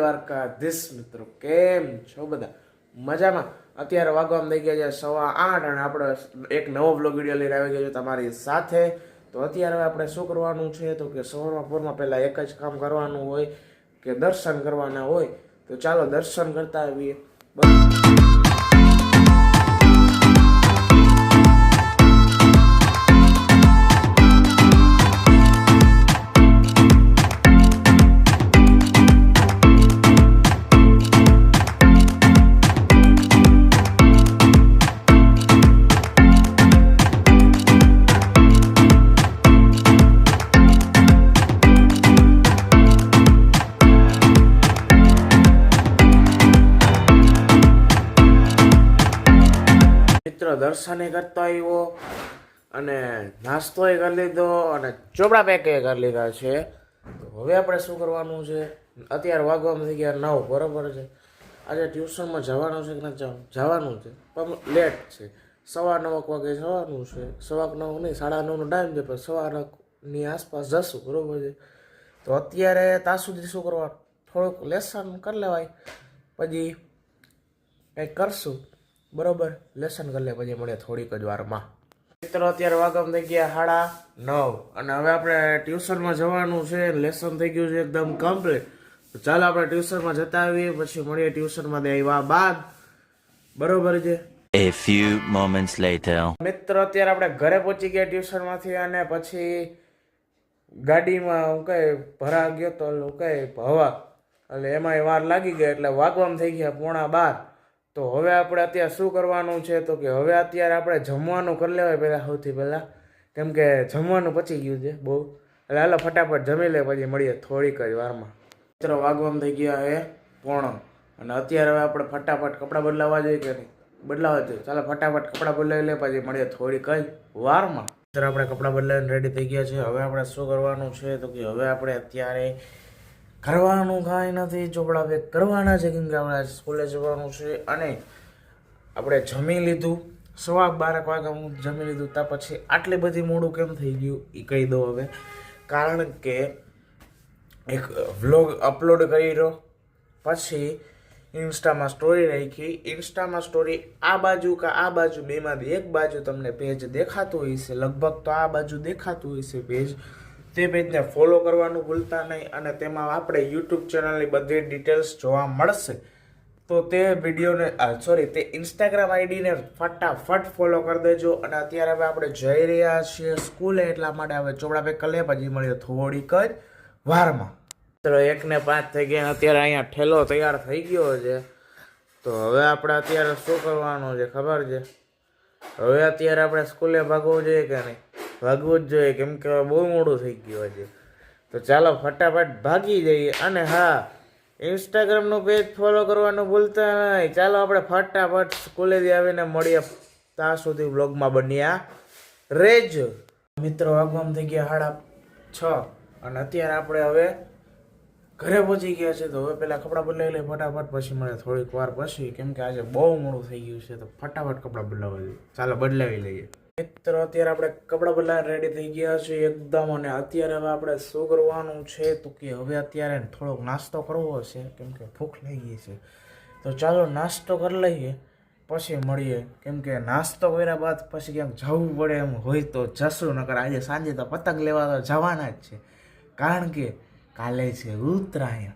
દ્વારકાધીશ મિત્રો, કેમ છો બધા? મજામાં? અત્યારે વાગવામાં થઈ ગયા છે 8:15 અને આપણે એક નવો બ્લોગ વિડીયો લઈને આવી ગયા છે તમારી સાથે. તો અત્યારે આપણે શું કરવાનું છે તો કે સવારમાં પહેલા એક જ કામ કરવાનું હોય કે દર્શન કરવાના હોય. તો ચાલો દર્શન કરતા આવીએ. દર્શને કરતા આવ્યો અને નાસ્તોય કરી લીધો અને ચોપડા પેકે કરી લીધા છે. તો હવે આપણે શું કરવાનું છે? અત્યારે વાગવામાં થઈ ગયા 9, બરાબર છે. આજે ટ્યુશનમાં જવાનું છે કે નથી જવાનું છે, પણ લેટ છે. 9:15 વાગે જવાનું છે. 9:15 નહીં, 9:30નો ટાઈમ છે, પણ 9:15ની આસપાસ જશું, બરાબર છે. તો અત્યારે ત્યાં સુધી શું કરવાનું, થોડુંક લેસન કરી લેવાય, પછી કંઈક કરશું, બરોબર. લેસન કરી લે પછી મળે થોડીક જ વારમાં. મિત્રો અત્યારે વાગમ થઈ ગયા 9:30 અને હવે આપણે ટ્યુશનમાં જવાનું છે. લેસન થઈ ગયું છે એકદમ કમ્પ્લીટ. તો ચાલો આપણે ટ્યુશનમાં જતા આવીએ, પછી મળીએ ટ્યુશનમાં આવ્યા બાદ, બરોબર છે. A few moments later. મિત્રો અત્યારે આપણે ઘરે પહોંચી ગયા ટ્યુશનમાંથી અને પછી ગાડીમાં હું કઈ ભરા ગયો તો હવા, એટલે એમાં વાર લાગી ગઈ, એટલે વાગવામાં થઈ ગયા 11:15. તો હવે આપણે અત્યારે શું કરવાનું છે તો કે હવે અત્યારે આપણે જમવાનું કરી લેવાય પહેલાં, સૌથી પહેલાં, કેમ કે જમવાનું પચી ગયું છે બહુ. એટલે હાલો ફટાફટ જમી લે, પછી મળીએ થોડીક જ વારમાં. મિત્રો વાગવામાં થઈ ગયા હવે 1:15 અને અત્યારે હવે આપણે ફટાફટ કપડાં બદલાવવા જોઈએ કે નહીં? બદલાવવા જોઈએ. ચાલો ફટાફટ કપડાં બદલાવી લે, પછી મળીએ થોડીક જ વારમાં. અત્યારે આપણે કપડાં બદલાવીને રેડી થઈ ગયા છે. હવે આપણે શું કરવાનું છે તો કે હવે આપણે અત્યારે કરવાનું કાંઈ નથી, ચોપડા પેક કરવાના છે, કેમ કે આપણે સ્કૂલે જવાનું છે. અને આપણે જમી લીધું 12:15 વાગે, હું જમી લીધું. ત્યાં પછી આટલી બધી મોડું કેમ થઈ ગયું એ કહી દઉં હવે. કારણ કે એક વ્લોગ અપલોડ કર્યો, પછી ઇન્સ્ટામાં સ્ટોરી રાખી. ઇન્સ્ટામાં સ્ટોરી આ બાજુ કે આ બાજુ, બેમાંથી એક બાજુ તમને પેજ દેખાતું હોય છે, લગભગ તો આ બાજુ દેખાતું હોય છે પેજ. તે પેજને ફોલો કરવાનું ભૂલતા નહીં, અને તેમાં આપણે યુટ્યુબ ચેનલની બધી ડિટેલ્સ જોવા મળશે. તો તે વિડીયોને તે ઇન્સ્ટાગ્રામ આઈડીને ફટાફટ ફોલો કરી દેજો. અને અત્યારે હવે આપણે જઈ રહ્યા છીએ સ્કૂલે, એટલા માટે હવે ચોપડા પેક કરી લે, પછી મળીએ થોડીક જ વારમાં. મિત્રો 1:05 થઈ ગયા, અત્યારે અહીંયા ઠેલો તૈયાર થઈ ગયો છે. તો હવે આપણે અત્યારે શું કરવાનું છે ખબર છે? હવે અત્યારે આપણે સ્કૂલે ભાગવું જોઈએ કે નહીં? ભાગવું જ જોઈએ, કેમ કે બહુ મોડું થઈ ગયું છે. તો ચાલો ફટાફટ ભાગી જઈએ. અને હા, ઇન્સ્ટાગ્રામનું પેજ ફોલો કરવાનું ભૂલતા નહીં. ચાલો આપણે ફટાફટ સ્કૂલેથી આવીને મળીએ, ત્યાં સુધી બ્લોગમાં બન્યા રહેજો. મિત્રો વાગવામાં થઈ ગયા 6:30 અને અત્યારે આપણે હવે ઘરે પહોંચી ગયા છે. તો હવે પહેલાં કપડાં બદલાવી લઈએ ફટાફટ, પછી મળે થોડીક વાર પછી, કેમ કે આજે બહુ મોડું થઈ ગયું છે. તો ફટાફટ કપડાં બદલાવવા જોઈએ. ચાલો બદલાવી લઈએ. મિત્રો અત્યારે આપણે કપડાં બદલાવીને રેડી થઈ ગયા છે એકદમ. અને અત્યારે હવે આપણે શું કરવાનું છે તો કે હવે અત્યારે થોડોક નાસ્તો કરવો છે, કેમ કે ભૂખ લાગી છે. તો ચાલો નાસ્તો કરી લઈએ, પછી મળીએ. કેમ કે નાસ્તો કર્યા બાદ પછી ક્યાંક જવું પડે એમ હોય તો જશું, નકર આજે સાંજે તો પતંગ લેવા તો જવાના જ છે. કારણ કે કાલે છે ઉત્તરાયણ.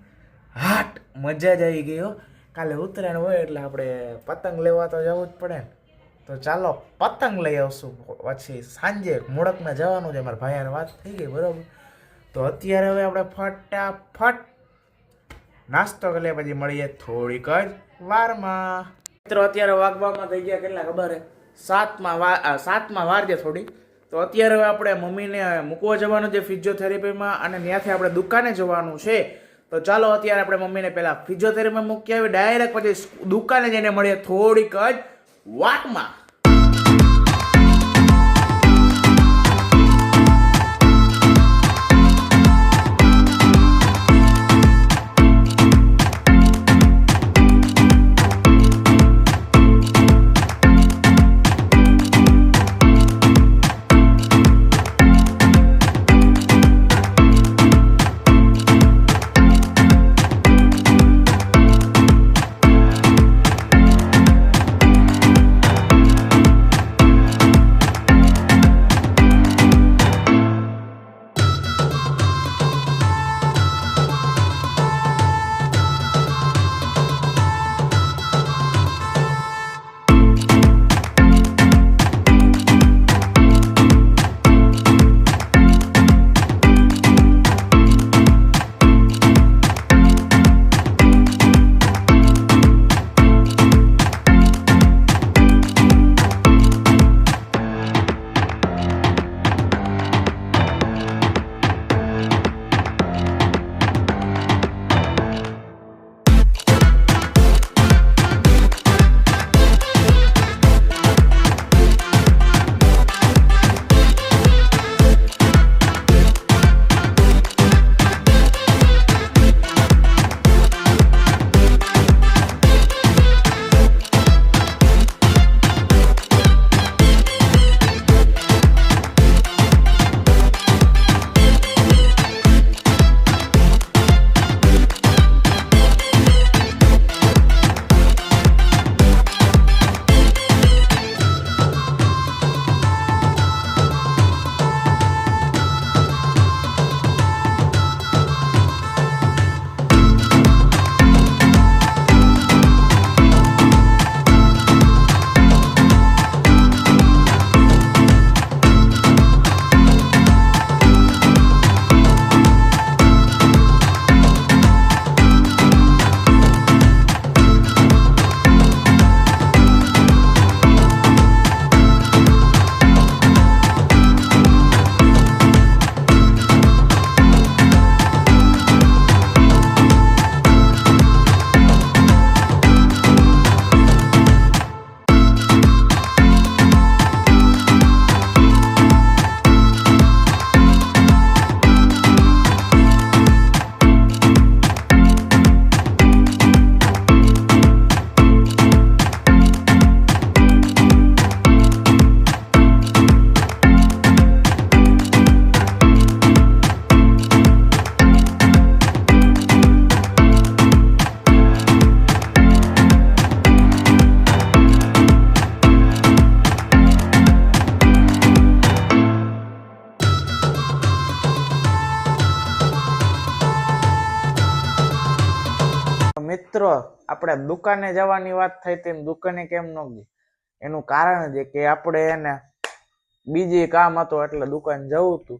હાટ મજા જ આવી ગઈ હો. કાલે ઉત્તરાયણ હોય એટલે આપણે પતંગ લેવા તો જવું જ પડે ને. તો ચાલો પતંગ લઈ આવશું, પછી સાંજે મોડકમાં જવાનું છે. મારા ભાઈ વાત થઈ ગઈ, બરાબર. તો અત્યારે હવે આપણે ફટાફટ નાસ્તો કરી લઈએ, પછી મળીએ થોડીક જ વારમાં. મિત્રો અત્યારે વાગવામાં થઈ ગયા કેટલા ખબર છે? 7માં વાર છે થોડી. તો અત્યારે હવે આપણે મમ્મીને મૂકવા જવાનું છે ફિઝિયોથેરાપીમાં, અને ત્યાંથી આપણે દુકાને જવાનું છે. તો ચાલો અત્યારે આપણે મમ્મીને પહેલાં ફિઝિયોથેરાપીમાં મૂકી આવી, ડાયરેક્ટ પછી દુકાને જઈને મળીએ થોડીક જ વારમાં. મિત્રો આપણે દુકાને જવાની વાત થઈ તેમ દુકાને કેમ ન ગઈ એનું કારણ છે કે આપણે એને બીજી કામ હતો એટલે દુકાન જવું હતું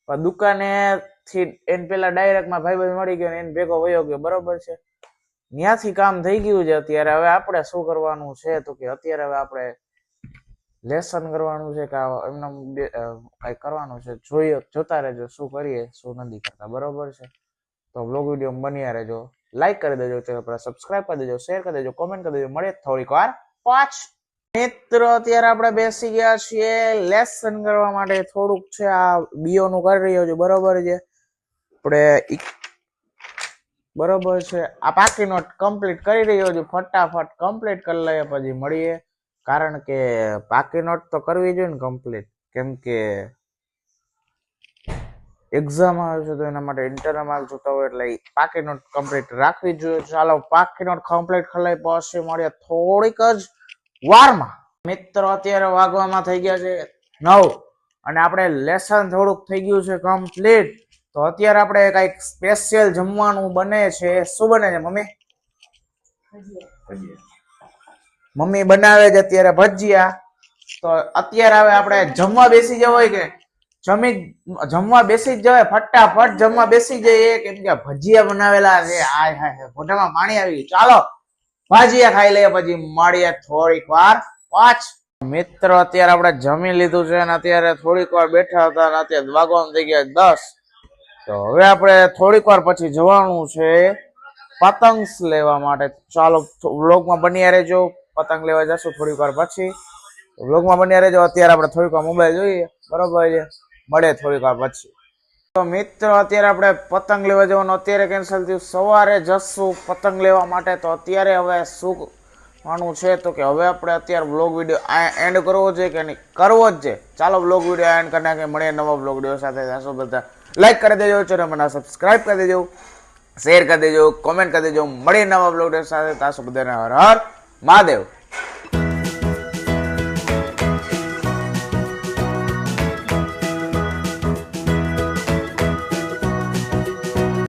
પણ દુકાને થી એને પેલા ડાયરેક્ટમાં ભાઈબંધ મળી ગયો ને એને ભેગો વયો ગયો બરોબર છે ત્યાંથી કામ થઈ ગયું છે અત્યારે હવે આપણે શું કરવાનું છે તો કે અત્યારે હવે આપણે લેસન કરવાનું છે કે એમને કઈ કરવાનું છે જોતા રહેજો શું કરીએ શું નથી કરતા બરોબર છે તો બ્લોગ વિડીયો બન્યા રહેજો લાઈક કરી દેજો ચેનલ પર સબસ્ક્રાઇબ કરી દેજો શેર કરી દેજો કોમેન્ટ કરી દેજો મળે થોડીક વાર 5 મિત્રો અત્યારે આપણે બેસી ગયા છીએ લેસન કરવા માટે થોડુંક છે આ બીઓ નું કરી રહ્યો છું બરોબર છે આપણે બરોબર છે આ પાકી નોટ કમ્પ્લીટ કરી રહ્યો છું ફટાફટ કમ્પ્લીટ કરી લઈએ પછી મળીએ કારણ કે પાકી નોટ તો કરવી જોઈએ ને કમ્પ્લીટ કેમ કે એક્ઝામ આવે છે તો એના માટે ઇન્ટરનલ માર્ક જોતા હોય એટલે પાકી નોટ કમ્પ્લીટ રાખવી જોઈએ ચાલો પાકી નોટ કમ્પ્લીટ કરી લઈએ પછી મળીએ થોડીક જ વારમાં મિત્રો અત્યારે વાગવામાં થઈ ગયા છે 9 અને આપણે લેસન થોડુંક થઈ ગયું છે કમ્પ્લીટ તો અત્યારે આપણે કઈક સ્પેશિયલ જમવાનું બને છે શું બને છે મમ્મી બનાવે છે અત્યારે ભજીયા તો અત્યારે હવે આપણે જમવા બેસી જવાય કે જમવા બેસી જ જવાય ફટાફટ જમવા બેસી જઈએ કેમ કે ભજીયા બનાવેલા છે હાય હાય મોઢામાં પાણી આવી ગયું ચાલો ભજીયા ખાઈ લઈએ પછી મળીએ થોડીક વાર 5 મિત્રો અત્યારે આપણે જમી લીધું છે અને અત્યારે થોડીક વાર બેઠા હતા અને અત્યારે વાગવાનું થઈ ગયા 10 તો હવે આપણે થોડીક વાર પછી જવાનું છે પતંગ લેવા માટે ચાલો વ્લોગમાં બન્યા રહેજો પતંગ લેવા જશું થોડીક વાર પછી વ્લોગમાં બન્યા રહેજો અત્યારે આપણે થોડીક વાર મોબાઈલ જોઈએ બરોબર છે મળે થોડીક વાર પછી તો મિત્રો અત્યારે આપણે પતંગ લેવા જવાનું અત્યારે કેન્સલ થયું સવારે જશું પતંગ લેવા માટે તો અત્યારે હવે શું કરવાનું છે તો કે હવે આપણે અત્યારે વ્લોગ વિડીયો એન્ડ કરવો છે કે નહીં કરવો જ છે ચાલો વ્લોગ વિડીયો એન્ડ કરી નાખીએ મળીએ નવા વ્લોગ વિડીયો સાથે જાશો બધા લાઈક કરી દેજો ચેનલને સબસ્ક્રાઇબ કરી દેજો શેર કરી દેજો કોમેન્ટ કરી દેજો મળીએ નવા વ્લોગ વિડીયો સાથે તાસો બધાને હર હર મહાદેવ